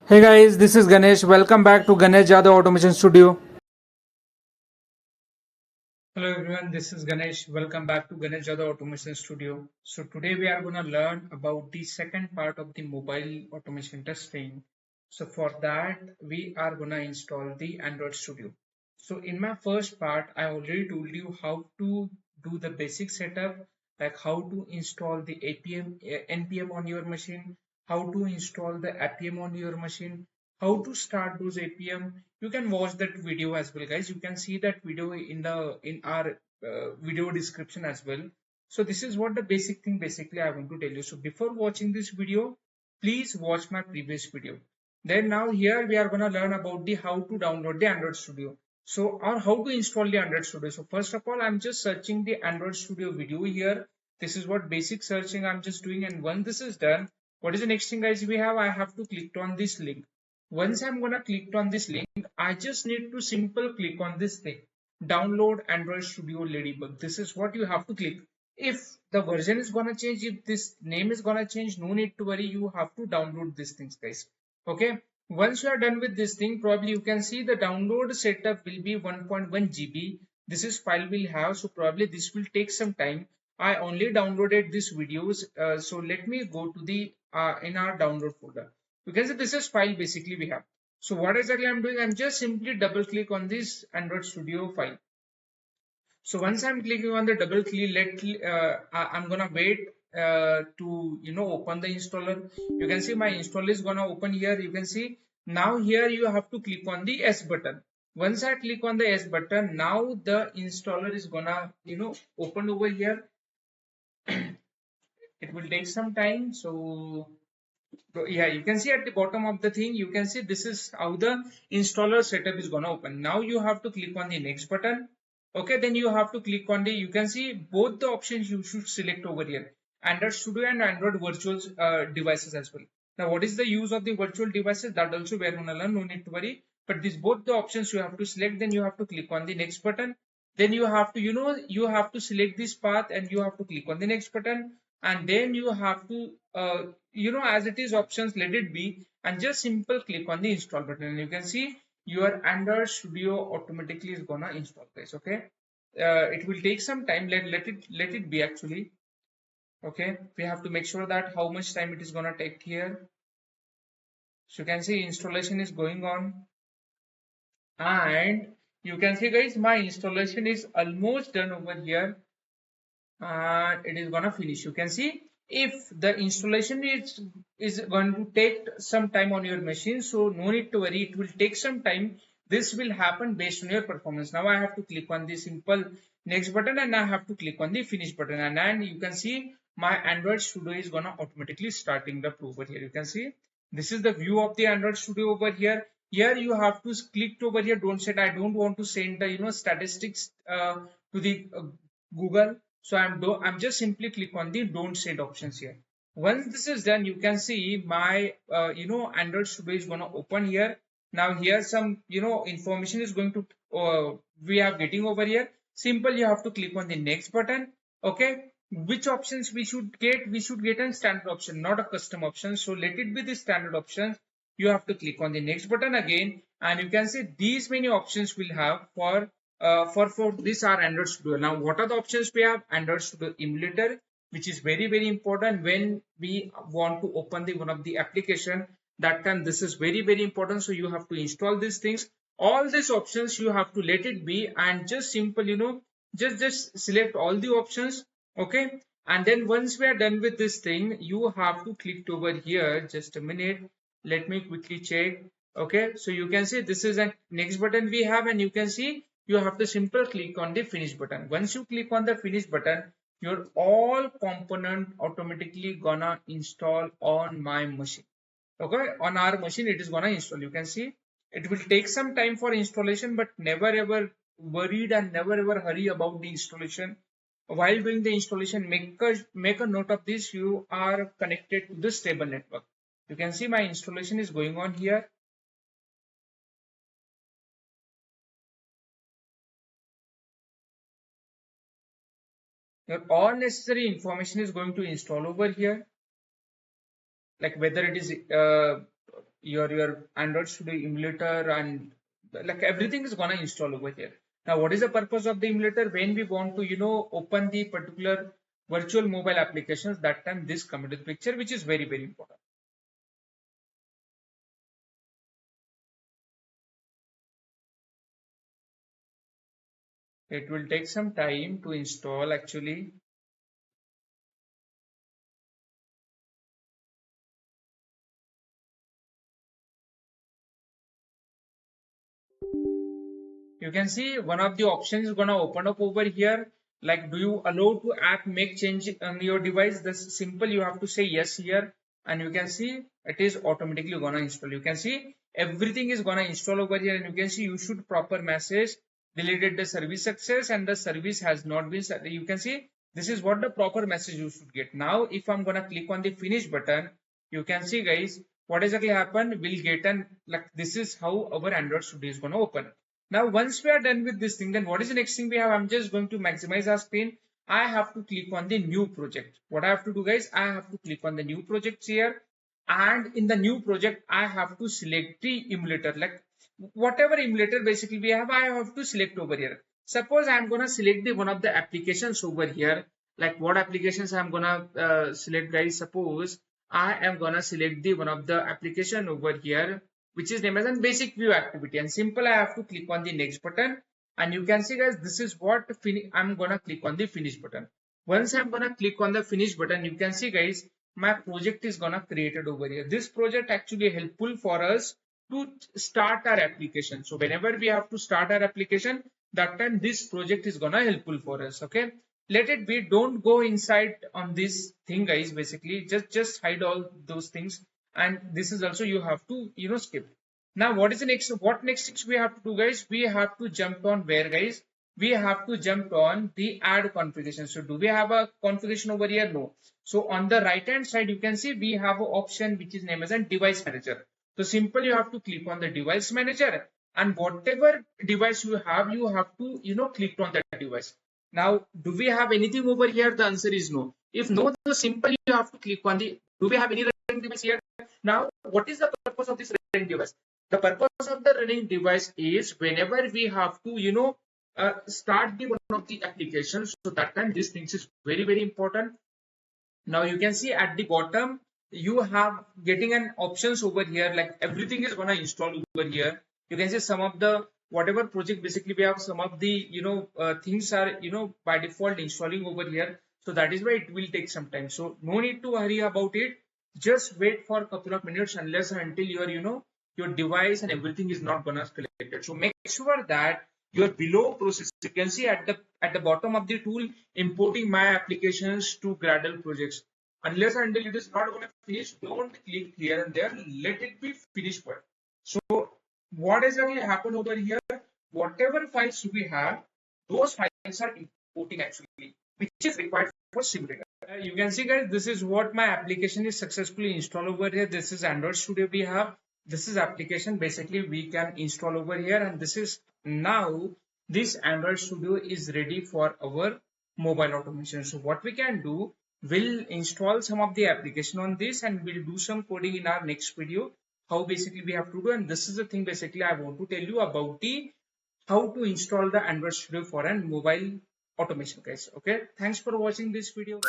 Hey guys, this is Ganesh. Welcome back to Ganesh Jadhav Automation Studio. Hello everyone, this is Ganesh. Welcome back to Ganesh Jadhav Automation Studio. So today we are going to learn about the second part of the mobile automation testing. So for that we are going to install the Android Studio. So in my first part I already told you how to do the basic setup, like how to install the APM NPM on your machine, how to install the Appium on your machine, how to start those APM. You can watch that video as well, guys. You can see that video in our video description as well. So this is what the basic thing basically I want to tell you. So before watching this video, please watch my previous video. Then now here we are going to learn about the how to download the Android Studio. So or how to install the Android Studio. So first of all, I'm just searching the Android Studio video here. This is what basic searching I'm just doing, and once this is done, what is the next thing, guys? I have to click on this link. Once I'm gonna click on this link, I just need to simple click on this thing, download Android Studio Ladybug. This is what you have to click. If the version is gonna change, if this name is gonna change, no need to worry, you have to download these things, guys. Okay, once you are done with this thing, probably you can see the download setup will be 1.1 GB. This is file will have, so probably this will take some time. I only downloaded these videos, so let me go to the in our download folder. You can see this is file basically we have. So what exactly I'm doing, I'm just simply double click on this Android Studio file. So once I'm clicking on the double click, I'm gonna wait to open the installer. You can see my installer is gonna open here. You can see now here you have to click on the S button. Once I click on the S button, now the installer is gonna open over here. It will take some time. So yeah, you can see at the bottom of the thing, you can see this is how the installer setup is gonna open. Now you have to click on the next button. Okay, then you have to click on the, you can see both the options you should select over here, Android Studio and Android virtual devices as well. Now what is the use of the virtual devices, that also we are gonna learn, no need to worry. But these both the options you have to select, then you have to click on the next button. Then you have to you have to select this path and you have to click on the next button, and then you have to as it is options, let it be, and just simple click on the install button, and you can see your Android Studio automatically is gonna install, guys. Okay, it will take some time. Let it be actually. Okay, we have to make sure that how much time it is gonna take here. So you can see installation is going on, and you can see, guys, my installation is almost done over here, and it is gonna finish. You can see if the installation is going to take some time on your machine, so no need to worry, it will take some time. This will happen based on your performance. Now I have to click on the simple next button, and I have to click on the finish button, and you can see my Android Studio is gonna automatically starting the over here. You can see this is the view of the Android Studio over here. Here you have to click over here, don't set, I don't want to send the statistics to the Google. So I'm just simply click on the don't send options here. Once this is done, you can see my Android Studio is gonna open here. Now here some information is going to we are getting over here. Simple, you have to click on the next button. Okay, which options we should get? We should get a standard option, not a custom option. So let it be the standard options. You have to click on the next button again, and you can see these many options will have for this our Android Studio. Now what are the options we have? Android Studio emulator, which is very important when we want to open the one of the application. That time this is very important, so you have to install these things. All these options you have to let it be, and just simple just select all the options. Okay, and then once we are done with this thing, you have to click over here. Just a minute, let me quickly check. Okay, so you can see this is a next button we have, and you can see you have to simple click on the finish button. Once you click on the finish button, your all component automatically gonna install on my machine. Okay, on our machine it is gonna install. You can see it will take some time for installation, but never ever worried and never ever hurry about the installation. While doing the installation, make a note of this, you are connected to the stable network. You can see my installation is going on here. Your all necessary information is going to install over here, like whether it is your Android Studio emulator, and like everything is gonna install over here. Now, what is the purpose of the emulator? When we want to, open the particular virtual mobile applications, that time this come into the picture, which is very, very important. It will take some time to install actually. You can see one of the options is gonna open up over here. Like, do you allow to app make change on your device? That's simple. You have to say yes here, and you can see it is automatically gonna install. You can see everything is gonna install over here, and you can see you should proper message deleted the service success and the service has not been set. You can see this is what the proper message you should get. Now, if I'm gonna click on the finish button, you can see guys what exactly happened. We'll get an like this is how our Android Studio is gonna open. Now, once we are done with this thing, then what is the next thing we have? I'm just going to maximize our screen. I have to click on the new project. What I have to do, guys, I have to click on the new projects here. And in the new project, I have to select the emulator. Like whatever emulator basically we have, I have to select over here. Suppose I'm going to select the one of the applications over here. Like what applications I'm going to select, guys? Suppose I am going to select the one of the application over here, which is named as a basic view activity, and simple I have to click on the next button, and you can see guys this is what I'm gonna click on the finish button. Once I'm gonna click on the finish button, you can see guys my project is gonna created over here. This project actually helpful for us to start our application. So whenever we have to start our application, that time this project is gonna helpful for us. Okay, let it be. Don't go inside on this thing, guys. Basically just hide all those things, and this is also you have to skip. Now what is the next, what next things we have to do, guys? We have to jump on where, guys? We have to jump on the add configuration. So do we have a configuration over here? No. So on the right hand side you can see we have an option which is named as a device manager. So simple, you have to click on the device manager, and whatever device you have to click on that device. Now, do we have anything over here? The answer is no. If no, then simple you have to click on the, do we have any running device here? Now, what is the purpose of this running device? The purpose of the running device is whenever we have to, start the one of the applications. So that time this thing is very, very important. Now you can see at the bottom, you have getting an options over here, like everything is gonna install over here. You can see some of the whatever project basically we have, some of the things are by default installing over here. So that is why it will take some time. So no need to hurry about it. Just wait for a couple of minutes unless and until your your device and everything is not gonna selected. So make sure that your below process, you can see at the bottom of the tool, importing my applications to Gradle projects. Unless and until it is not going to finish, don't click here and there. Let it be finished first. So what exactly happened over here? Whatever files we have, those files are importing actually, which is required for simulator. You can see, guys, this is what my application is successfully installed over here. This is Android Studio we have. This is application basically we can install over here, and this is now this Android Studio is ready for our mobile automation. So what we can do, we'll install some of the application on this and we'll do some coding in our next video, how basically we have to do. And this is the thing basically I want to tell you about the how to install the Android Studio for an mobile automation, guys. Okay, thanks for watching this video.